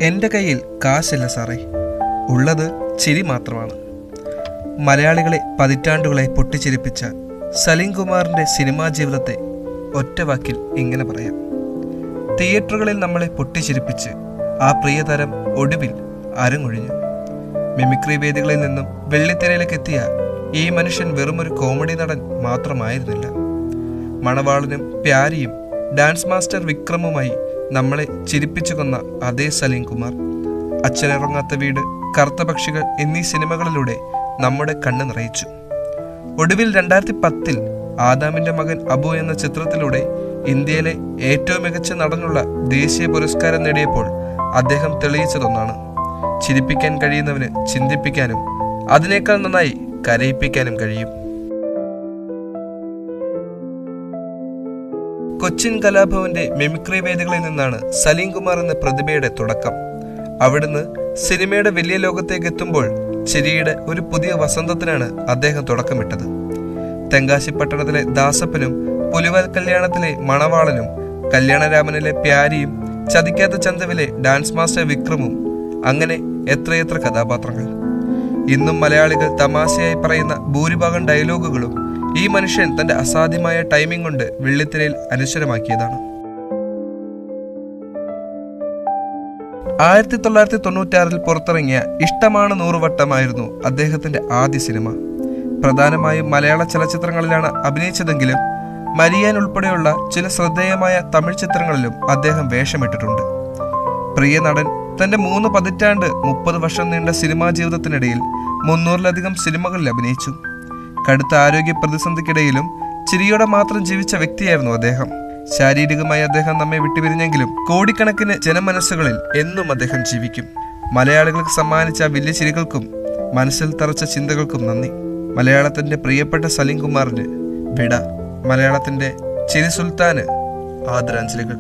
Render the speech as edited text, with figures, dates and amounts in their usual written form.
എൻ്റെ കയ്യിൽ കാശില്ല സാറേ, ഉള്ളത് ചിരി മാത്രമാണ്. മലയാളികളെ പതിറ്റാണ്ടുകളായി പൊട്ടിച്ചിരിപ്പിച്ച സലീം കുമാറിൻ്റെ സിനിമാ ജീവിതത്തെ ഒറ്റ വാക്കിൽ ഇങ്ങനെ പറയാം. തിയേറ്ററുകളിൽ നമ്മളെ പൊട്ടിച്ചിരിപ്പിച്ച് ആ പ്രിയതരം ഒടുവിൽ അരങ്ങൊഴിഞ്ഞു. മിമിക്രി വേദികളിൽ നിന്നും വെള്ളിത്തിരയിലേക്ക് എത്തിയ ഈ മനുഷ്യൻ വെറുമൊരു കോമഡി നടൻ മാത്രമായിരുന്നില്ല. മണവാളനും പ്യാരിയും ഡാൻസ് മാസ്റ്റർ വിക്രമുമായി നമ്മളെ ചിരിപ്പിച്ചു കൊന്ന അതേ സലീം കുമാർ, അച്ഛനിറങ്ങാത്ത വീട്, കറുത്ത പക്ഷികൾ എന്നീ സിനിമകളിലൂടെ നമ്മുടെ കണ്ണ് നിറയിച്ചു. ഒടുവിൽ 2010 ആദാമിന്റെ മകൻ അബു എന്ന ചിത്രത്തിലൂടെ ഇന്ത്യയിലെ ഏറ്റവും മികച്ച നടനുള്ള ദേശീയ പുരസ്കാരം നേടിയപ്പോൾ അദ്ദേഹം തെളിയിച്ചതൊന്നാണ്: ചിരിപ്പിക്കാൻ കഴിയുന്നവന് ചിന്തിപ്പിക്കാനും അതിനേക്കാൾ നന്നായി കരയിപ്പിക്കാനും കഴിയും. കൊച്ചിൻ കലാഭവന്റെ മിമിക്രി വേദികളിൽ നിന്നാണ് സലീം കുമാർ എന്ന പ്രതിഭയുടെ തുടക്കം. അവിടുന്ന് സിനിമയുടെ വലിയ ലോകത്തേക്ക് എത്തുമ്പോൾ ചിരിയുടെ ഒരു പുതിയ വസന്തത്തിനാണ് അദ്ദേഹം തുടക്കമിട്ടത്. തെങ്കാശി പട്ടണത്തിലെ ദാസപ്പനും, പുലിവാൽ കല്യാണത്തിലെ മണവാളനും, കല്യാണരാമനിലെ പ്യാരിയും, ചതിക്കാത്ത ചന്തവിലെ ഡാൻസ് മാസ്റ്റർ വിക്രമും, അങ്ങനെ എത്രയെത്ര കഥാപാത്രങ്ങൾ. ഇന്നും മലയാളികൾ തമാശയായി പറയുന്ന ഭൂരിഭാഗം ഡയലോഗുകളും ഈ മനുഷ്യൻ തന്റെ അസാധ്യമായ ടൈമിംഗ് കൊണ്ട് വെള്ളിത്തിരയിൽ അനശ്വരമാക്കിയതാണ്. 1996 പുറത്തിറങ്ങിയ ഇഷ്ടമാണ് 100 വട്ടമായിരുന്നു അദ്ദേഹത്തിന്റെ ആദ്യ സിനിമ. പ്രധാനമായും മലയാള ചലച്ചിത്രങ്ങളിലാണ് അഭിനയിച്ചതെങ്കിലും മരിയാൻ ഉൾപ്പെടെയുള്ള ചില ശ്രദ്ധേയമായ തമിഴ് ചിത്രങ്ങളിലും അദ്ദേഹം വേഷമിട്ടിട്ടുണ്ട്. പ്രിയ നടൻ തന്റെ 3 പതിറ്റാണ്ട് 30 വർഷം നീണ്ട സിനിമാ ജീവിതത്തിനിടയിൽ 300-ലധികം സിനിമകളിൽ അഭിനയിച്ചു. കടുത്ത ആരോഗ്യ പ്രതിസന്ധിക്കിടയിലും ചിരിയോടെ മാത്രം ജീവിച്ച വ്യക്തിയായിരുന്നു അദ്ദേഹം. ശാരീരികമായി അദ്ദേഹം നമ്മെ വിട്ടുപിരിഞ്ഞെങ്കിലും കോടിക്കണക്കിന് ജനമനസ്സുകളിൽ എന്നും അദ്ദേഹം ജീവിക്കും. മലയാളികൾക്ക് സമ്മാനിച്ച വലിയ ചിരികൾക്കും മനസ്സിൽ തറച്ച ചിന്തകൾക്കും നന്ദി. മലയാളത്തിന്റെ പ്രിയപ്പെട്ട സലീം കുമാറിന് വിട. മലയാളത്തിന്റെ ചിരി സുൽത്താന് ആദരാഞ്ജലികൾ.